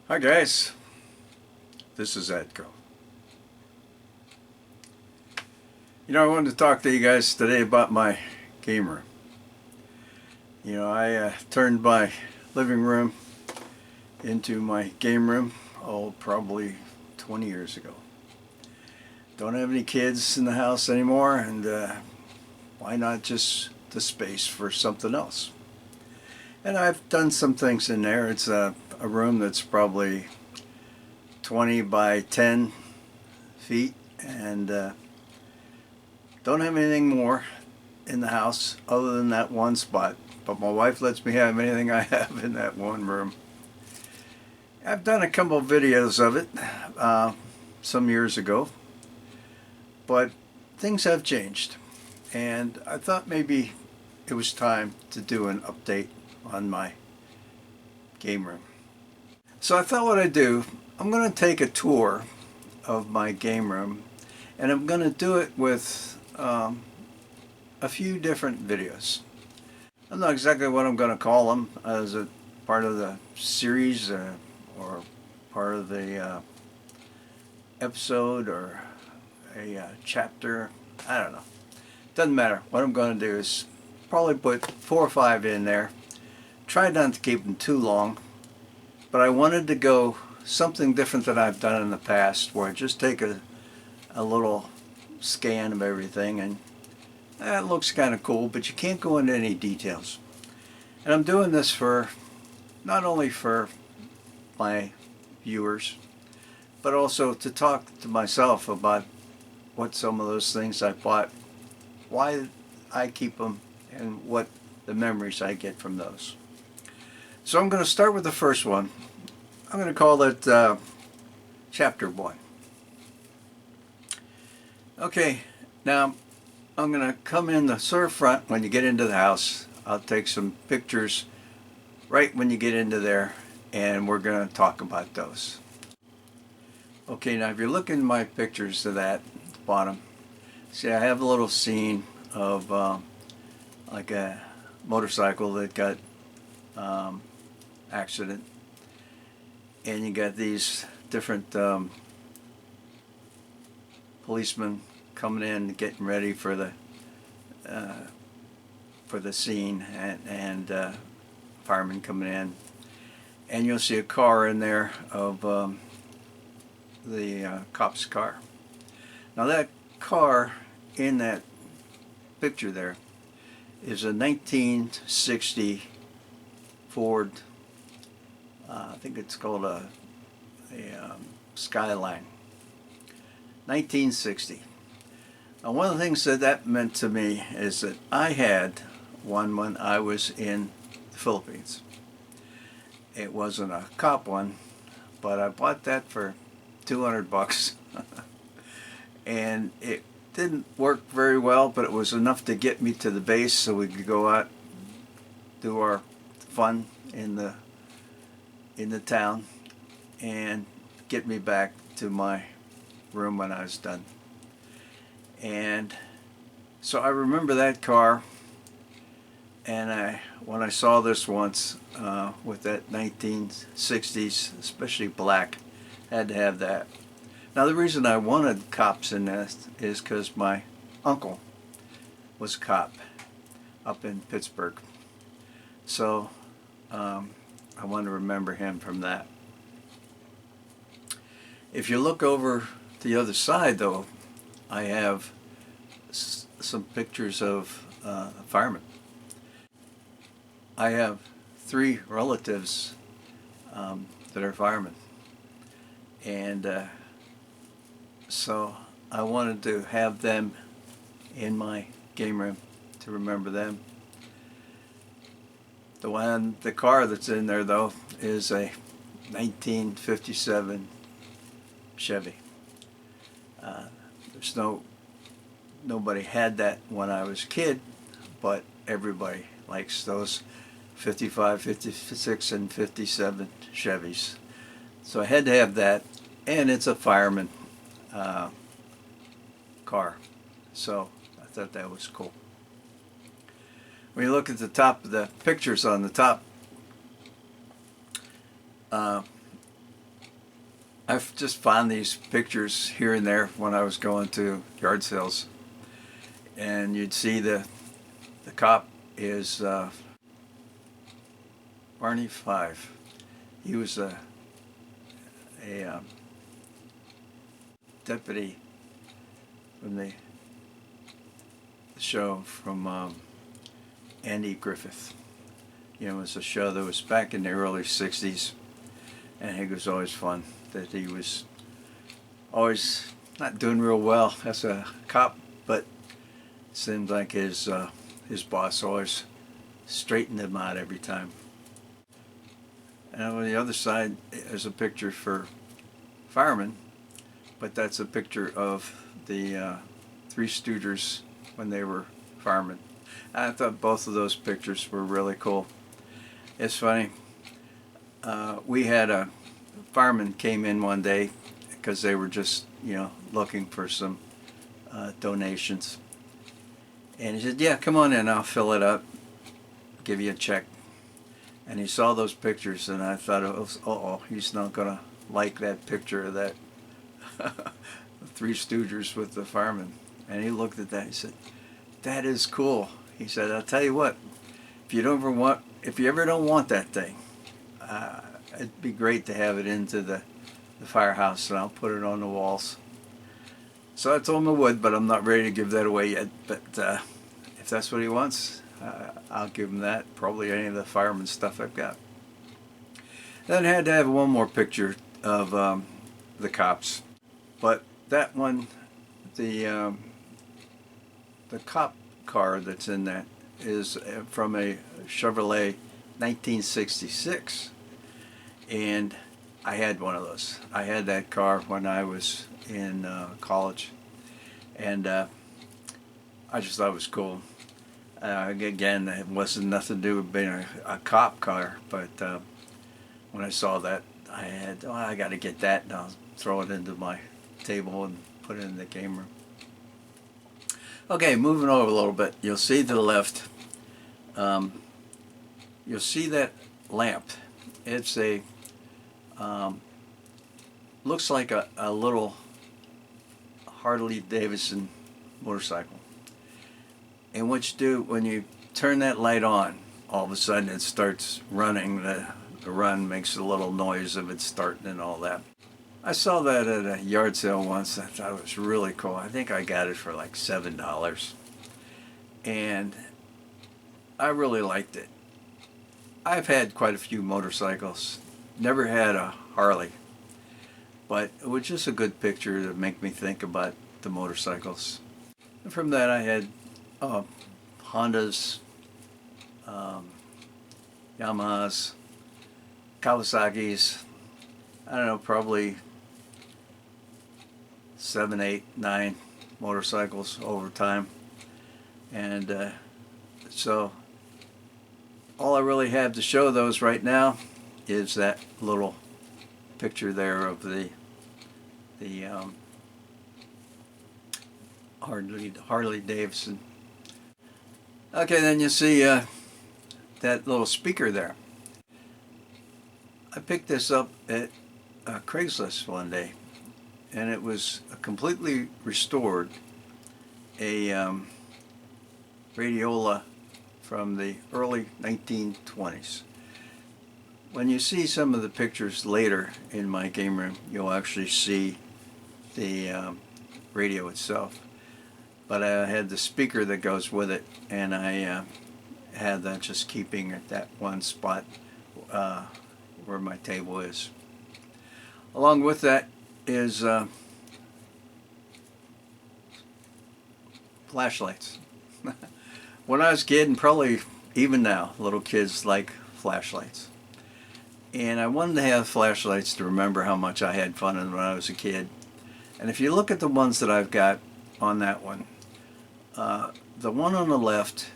Hi guys, this is Atco. I wanted to talk to you guys today about my game room. I turned my living room into my game room, probably 20 years ago. Don't have any kids in the house anymore, and why not just the space for something else? And I've done some things in there. It's a room that's probably 20 by 10 feet, and don't have anything more in the house other than that one spot. But my wife lets me have anything I have in that one room. I've done a couple of videos of it some years ago, but things have changed, and I thought maybe it was time to do an update on my game room. So I thought what I'd do, I'm going to take a tour of my game room, and I'm going to do it with a few different videos. I'm not exactly what I'm going to call them, as a part of the series or part of the episode or a chapter. I don't know. Doesn't matter. What I'm going to do is probably put 4 or 5 in there. Try not to keep them too long, but I wanted to go something different than I've done in the past, where I just take a little scan of everything, and that looks kind of cool, but you can't go into any details. And I'm doing this for not only for my viewers, but also to talk to myself about what some of those things I bought, why I keep them, and what the memories I get from those. So I'm going to start with the first one. I'm going to call it Chapter 1. Okay, now I'm going to come in the sort of front when you get into the house. I'll take some pictures right when you get into there, and we're going to talk about those. Okay, now if you're looking at my pictures to that at the bottom, see I have a little scene of like a motorcycle that got accident, and you got these different policemen coming in, getting ready for the scene, and firemen coming in, and you'll see a car in there of the cop's car. Now that car in that picture there is a 1960 Ford, I think it's called a Skyline, 1960. Now one of the things that meant to me is that I had one when I was in the Philippines. It wasn't a cop one, but I bought that for 200 bucks. And it didn't work very well, but it was enough to get me to the base so we could go out, do our fun in the town, and get me back to my room when I was done. And so I remember that car, and when I saw this once with that 1960s, especially black, had to have that. Now the reason I wanted cops in this is because my uncle was a cop up in Pittsburgh, so I want to remember him from that. If you look over the other side, though, I have some pictures of firemen. I have 3 relatives that are firemen, and so I wanted to have them in my game room to remember them. The car that's in there, though, is a 1957 Chevy. Nobody had that when I was a kid, but everybody likes those 55, 56, and 57 Chevys. So I had to have that, and it's a fireman car, so I thought that was cool. When you look at the top of the pictures on the top, I've just found these pictures here and there when I was going to yard sales, and you'd see the cop is Barney Five. He was a deputy from the show from Andy Griffith. You know, it was a show that was back in the early 60s, and it was always fun. That he was always not doing real well as a cop, but it seemed like his boss always straightened him out every time. And on the other side is a picture for firemen, but that's a picture of the Three Stooges when they were firemen. I thought both of those pictures were really cool. It's funny. We had a fireman came in one day because they were just, looking for some donations. And he said, "Yeah, come on in, I'll fill it up, give you a check." And he saw those pictures, and I thought, uh-oh, he's not going to like that picture of that Three Stooges with the fireman. And he looked at that, he said, "That is cool." He said, "I'll tell you what, if you ever don't want that thing, it'd be great to have it into the firehouse, and I'll put it on the walls." So I told him I would, but I'm not ready to give that away yet. But if that's what he wants, I'll give him that. Probably any of the fireman stuff I've got. Then I had to have one more picture of the cops, but that one, the cop car that's in that is from a Chevrolet 1966, and I had one of those. I had that car when I was in college, and I just thought it was cool. Again, it wasn't nothing to do with being a cop car, but when I saw that, I got to get that, and I'll throw it into my table and put it in the game room. Okay, moving over a little bit, you'll see to the left, you'll see that lamp. It's a looks like a little Harley Davidson motorcycle. And what you do when you turn that light on, all of a sudden it starts running. The run makes a little noise of it starting and all that. I saw that at a yard sale once. I thought it was really cool. I think I got it for like $7. And I really liked it. I've had quite a few motorcycles. Never had a Harley. But it was just a good picture to make me think about the motorcycles. And from that I had Hondas, Yamahas, Kawasaki's, I don't know, probably 7, 8, 9 motorcycles over time. And so all I really have to show those right now is that little picture there of the Harley Davidson. Okay, then you see that little speaker there. I picked this up at Craigslist one day, and it was a completely restored, a radiola from the early 1920s. When you see some of the pictures later in my game room, you'll actually see the radio itself. But I had the speaker that goes with it, and I had that just keeping at that one spot where my table is. Along with that is flashlights. When I was a kid, and probably even now, little kids like flashlights. And I wanted to have flashlights to remember how much I had fun when I was a kid. And if you look at the ones that I've got on that one, the one on the left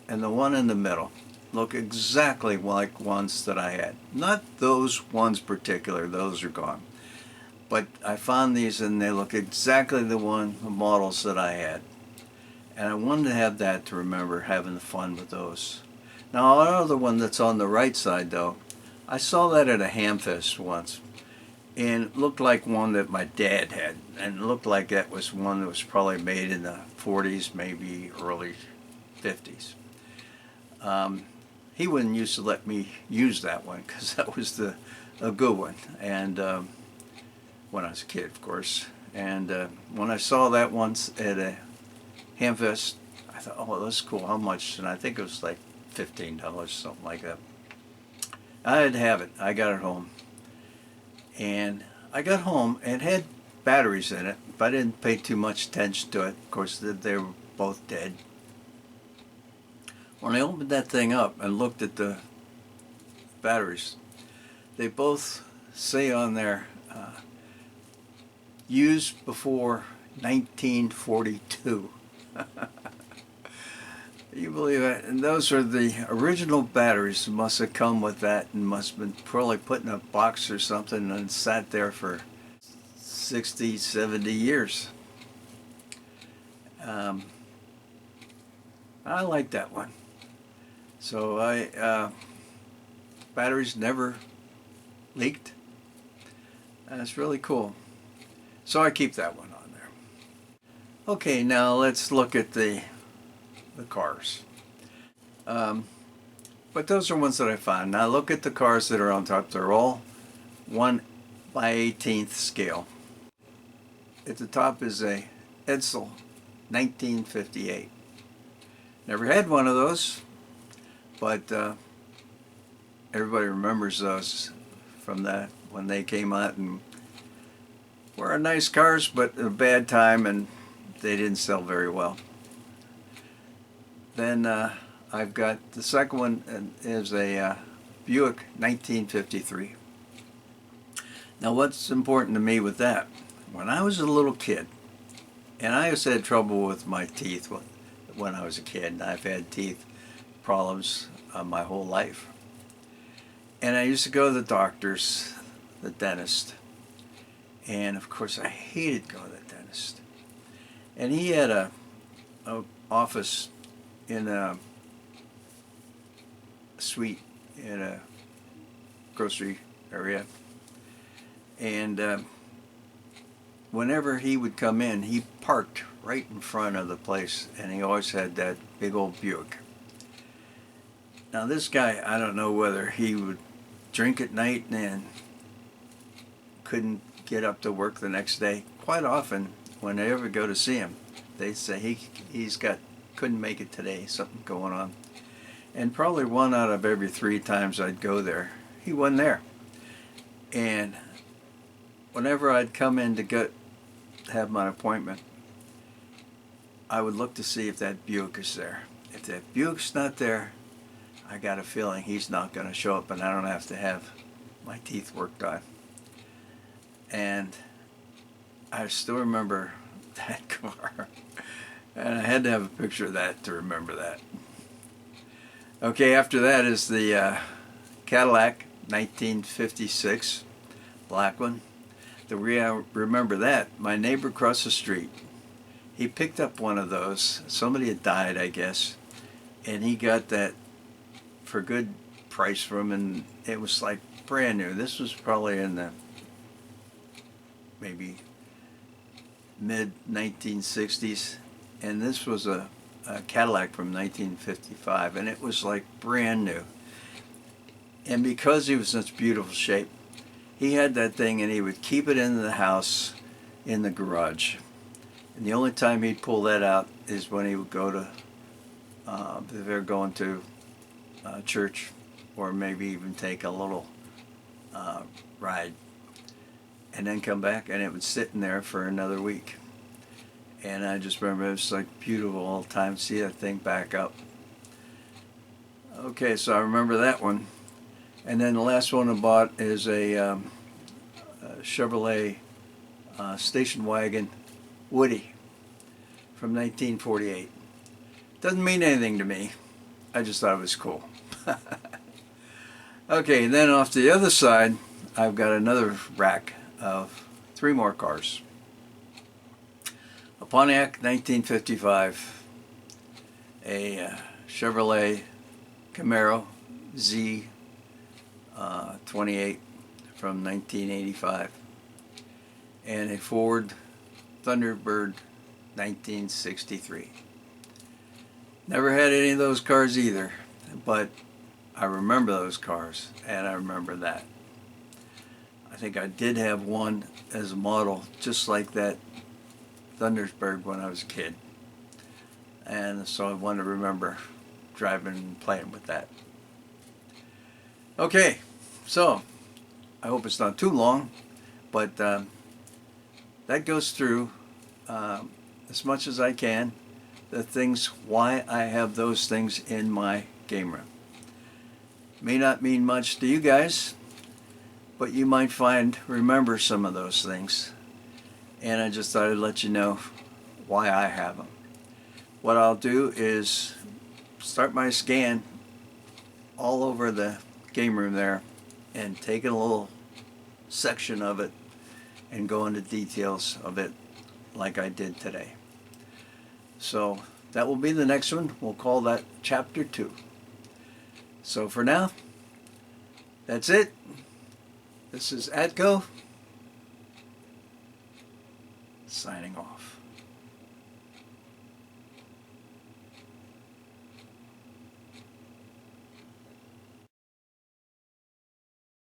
and the one in the middle look exactly like ones that I had. Not those ones particular, those are gone. But I found these and they look exactly the models that I had. And I wanted to have that to remember having fun with those. Now another one that's on the right side though, I saw that at a ham fest once. and it looked like one that my dad had, and it looked like that was one that was probably made in the 40s, maybe early 50s. He wouldn't used to let me use that one because that was a good one, and when I was a kid, of course. And when I saw that once at a Hamfest, I thought, oh, that's cool. How much? And I think it was like $15, something like that. I had to have it. I got it home. And I got home, and it had batteries in it, but I didn't pay too much attention to it. Of course, they were both dead. When I opened that thing up and looked at the batteries, they both say on there, used before 1942. You believe that? And those are the original batteries. Must have come with that and must have been probably put in a box or something and sat there for 60, 70 years. I like that one. So batteries never leaked. That's really cool. So I keep that one on there. Okay, now let's look at the cars. But those are ones that I found. Now look at the cars that are on top. They're all 1/18 scale. At the top is a Edsel 1958. Never had one of those, but everybody remembers those from that when they came out, and were nice cars, but a bad time, and they didn't sell very well. Then I've got the second one is a Buick 1953. Now what's important to me with that? When I was a little kid, and I always had trouble with my teeth when I was a kid, and I've had teeth problems my whole life. And I used to go to the doctors, the dentist, and of course I hated going to the dentist. And he had a office in a suite in a grocery area, and whenever he would come in, he parked right in front of the place, and he always had that big old Buick. Now this guy, I don't know whether he would drink at night and couldn't get up to work the next day. Quite often, when I ever go to see him, they say he's couldn't make it today, something going on. And probably 1 out of every 3 times I'd go there, he wasn't there. And whenever I'd come in to have my appointment, I would look to see if that Buick is there. If that Buick's not there, I got a feeling he's not going to show up, and I don't have to have my teeth worked on. And I still remember that car. And I had to have a picture of that to remember that. Okay, after that is the Cadillac 1956, black one. The way I remember that, my neighbor across the street, he picked up one of those. Somebody had died, I guess, and he got that for a good price from him, and it was like brand new. This was probably in the maybe mid 1960s, and this was a Cadillac from 1955, and it was like brand new. And because he was in such beautiful shape, he had that thing, and he would keep it in the house in the garage. And the only time he'd pull that out is when he would go to, if they're going to church, or maybe even take a little ride, and then come back, and it would sit in there for another week. And I just remember it was like beautiful all the time to see that thing back up. Okay, so I remember that one. And then the last one I bought is a Chevrolet station wagon Woody from 1948. Doesn't mean anything to me. I just thought it was cool. Okay, and then off to the other side, I've got another rack of 3 more cars. A Pontiac 1955, a Chevrolet Camaro Z 28 from 1985, and a Ford Thunderbird 1963. Never had any of those cars either, but I remember those cars, and I remember that. I think I did have one as a model just like that Thunderbird when I was a kid, and so I want to remember driving and playing with that. Okay, so I hope it's not too long, but that goes through as much as I can the things why I have those things in my game room. May not mean much to you guys, but you might remember some of those things, and I just thought I'd let you know why I have them. What I'll do is start my scan all over the game room there and take a little section of it and go into details of it like I did today. So that will be the next one. We'll call that chapter 2. So for now, that's it. This is Atco signing off.